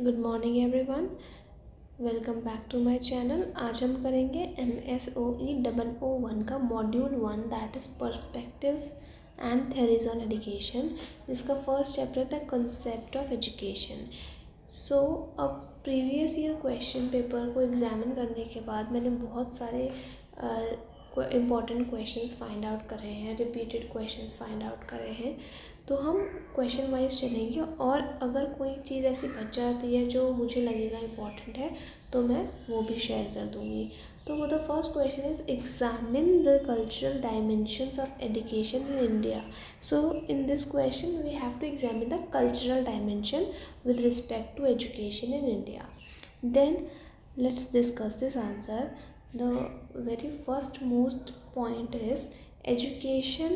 Good morning everyone, welcome back to my channel. आज हम करेंगे MSOE 001 का module 1 that is perspectives and theories on education, जिसका first chapter था concept of education. So अब previous year question paper को examine करने के बाद मैंने बहुत सारे इम्पॉर्टेंट क्वेश्चंस फाइंड आउट करे हैं, रिपीटेड क्वेश्चंस फाइंड आउट करे हैं। तो हम क्वेश्चन वाइज चलेंगे और अगर कोई चीज़ ऐसी बच जाती है जो मुझे लगेगा इम्पॉर्टेंट है तो मैं वो भी शेयर कर दूँगी। तो वो the first question is examine the cultural dimensions of education in India. So in this question we have to examine the cultural dimension with respect to education in India. Then let's discuss this answer. The very first most point is education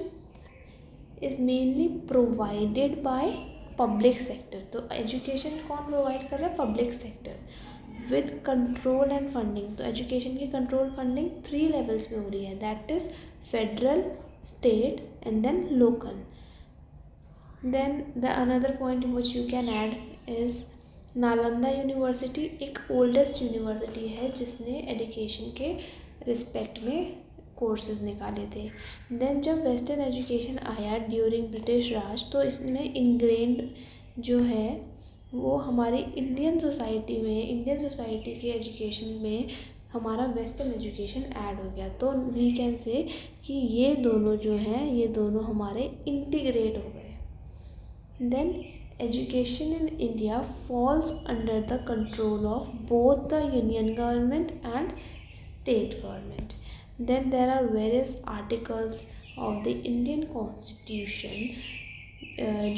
is mainly provided by public sector. तो education कौन provide कर रहा है? Public sector with control and funding. तो education की control funding 3 levels में हो रही है, that is federal, state and then local. Then the another point which you can add is Nalanda university एक ओल्डेस्ट यूनिवर्सिटी है जिसने एजुकेशन के रिस्पेक्ट में कोर्सेज निकाले थे। देन जब वेस्टर्न एजुकेशन आया ड्यूरिंग ब्रिटिश राज तो इसमें इनग्रेन्ड जो है वो हमारी इंडियन सोसाइटी के एजुकेशन में हमारा वेस्टर्न एजुकेशन ऐड हो गया। तो वी कैन से कि ये दोनों जो हैं ये दोनों हमारे इंटीग्रेट हो गए। Then education in India falls under the control of both the union government and state government. Then there are various articles of the Indian Constitution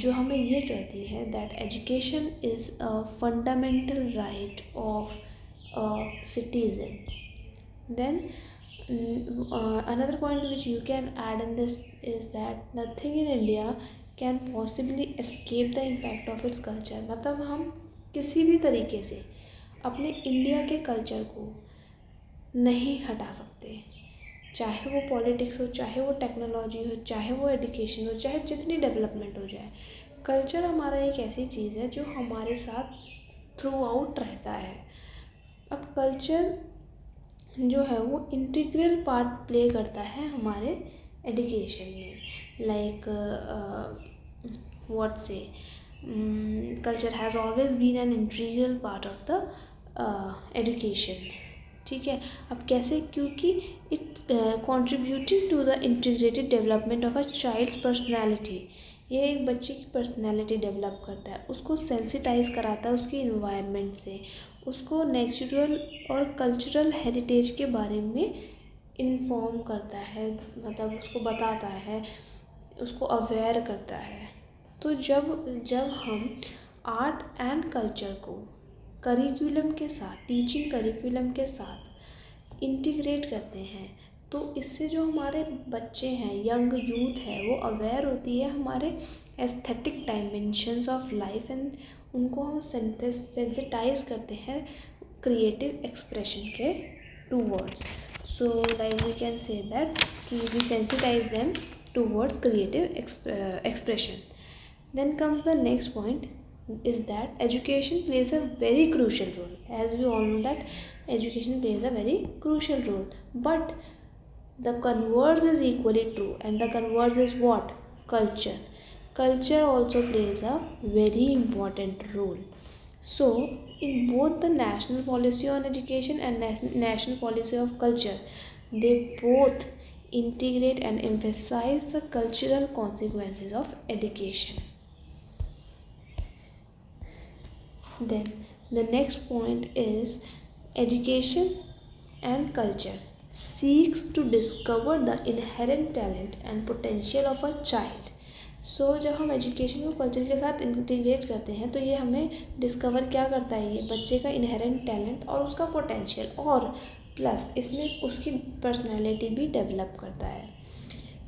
जो हमें ये कहती है that education is a fundamental right of a citizen. Then another point which you can add in this is that nothing in India can possibly escape the impact of its culture. मतलब हम किसी भी तरीके से अपने India के culture को नहीं हटा सकते, चाहे वो पॉलिटिक्स हो, चाहे वो टेक्नोलॉजी हो, चाहे वो एजुकेशन हो, चाहे जितनी डेवलपमेंट हो जाए। कल्चर हमारा एक ऐसी चीज़ है जो हमारे साथ थ्रू आउट रहता है। अब कल्चर जो है वो इंटीग्रल पार्ट प्ले करता है हमारे एजुकेशन में। Like what say culture has always been an integral part of the education। ठीक है, अब कैसे? क्योंकि it contributing to the integrated development of a child's personality। ये एक बच्चे की पर्सनैलिटी डेवलप करता है, उसको सेंसिटाइज कराता है उसके इन्वायरमेंट से, उसको नेचुरल और कल्चरल हेरिटेज के बारे में इन्फॉर्म करता है, मतलब उसको बताता है, उसको अवेयर करता है। तो जब हम आर्ट एंड कल्चर को करिकुलम के साथ, टीचिंग करिकुलम के साथ इंटीग्रेट करते हैं तो इससे जो हमारे बच्चे हैं, यंग यूथ है, वो अवेयर होती है हमारे aesthetic dimensions of life and उनको हम सेंसिटाइज करते हैं क्रिएटिव एक्सप्रेशन के towards. So like we can say that कि we sensitise them towards creative expression. Then comes the next point is that education plays a very crucial role. As we all know that education plays a very crucial role, but the converse is equally true, and the converse is what? Culture also plays a very important role. So in both the national policy on education and national policy of culture, they both integrate and emphasize the cultural consequences of education. Then the next point is education and culture seeks to discover the inherent talent and potential of a child. So जब हम education को culture के साथ integrate करते हैं तो ये हमें डिस्कवर क्या करता है? ये बच्चे का इनहेरेंट टैलेंट और उसका पोटेंशियल, और प्लस इसमें उसकी पर्सनैलिटी भी डेवलप करता है।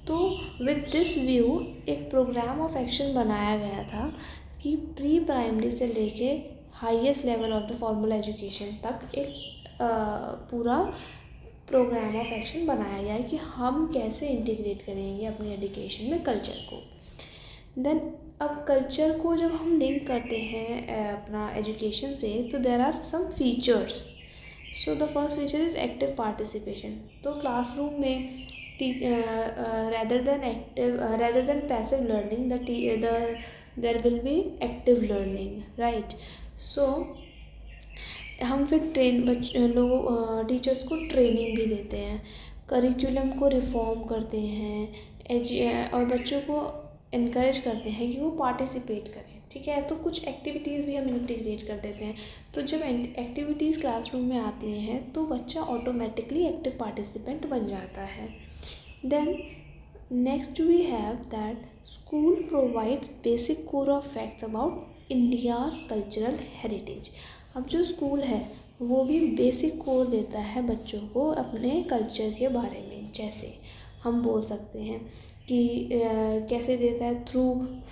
तो विद दिस व्यू एक प्रोग्राम ऑफ एक्शन बनाया गया था कि प्री प्राइमरी से लेके highest level of the formal education तक एक पूरा प्रोग्राम ऑफ एक्शन बनाया गया है कि हम कैसे इंटीग्रेट करेंगे अपनी एजुकेशन में कल्चर को। देन अब कल्चर को जब हम लिंक करते हैं अपना एजुकेशन से, तो there are some features. So the first feature is active participation. तो क्लासरूम में rather than passive learning, there will be active learning, right? So हम फिर टीचर्स को ट्रेनिंग भी देते हैं, करिकुलम को रिफॉर्म करते हैं, और बच्चों को इनकरेज करते हैं कि वो पार्टिसिपेट करें. ठीक है, तो कुछ एक्टिविटीज़ भी हम इंटीग्रेट कर देते हैं. तो जब एक्टिविटीज़ क्लासरूम में आती हैं तो बच्चा ऑटोमेटिकली एक्टिव पार्टिसिपेंट बन जाता है. Then next we have that school provides basic core of facts about India's cultural heritage. अब जो स्कूल है वो भी बेसिक कोर देता है बच्चों को अपने कल्चर के बारे में. जैसे हम बोल सकते हैं कि कैसे देता है, through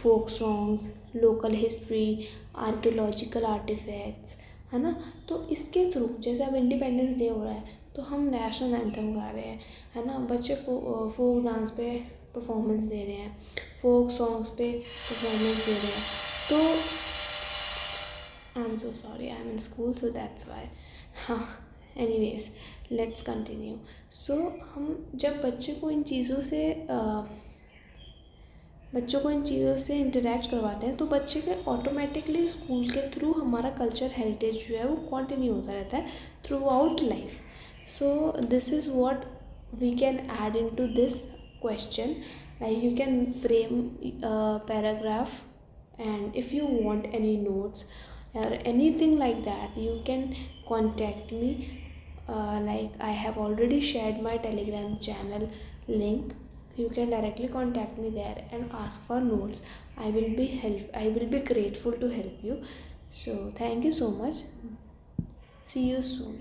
folk songs, local history, archaeological artefacts, है ना. तो इसके थ्रू, जैसे अब इंडिपेंडेंस डे हो रहा है तो हम नेशनल एंथम गा रहे हैं, है ना. बच्चे फोक डांस पे परफॉर्मेंस दे रहे हैं, फोक सॉन्ग्स पे परफॉर्मेंस दे रहे हैं. तो I'm so sorry, I'm in school, so that's why. हाँ, anyways, let's continue. So हम जब बच्चों को इन चीज़ों से इंटरेक्ट करवाते हैं तो बच्चे के ऑटोमेटिकली स्कूल के थ्रू हमारा कल्चर हेरिटेज जो है वो कंटिन्यू होता रहता है throughout life. So this is what we can add into this question. Like you can frame a paragraph, and if you want any notes or anything like that, you can contact me. Like I have already shared my Telegram channel link. You can directly contact me there and ask for notes. I will be grateful to help you. So thank you so much. See you soon.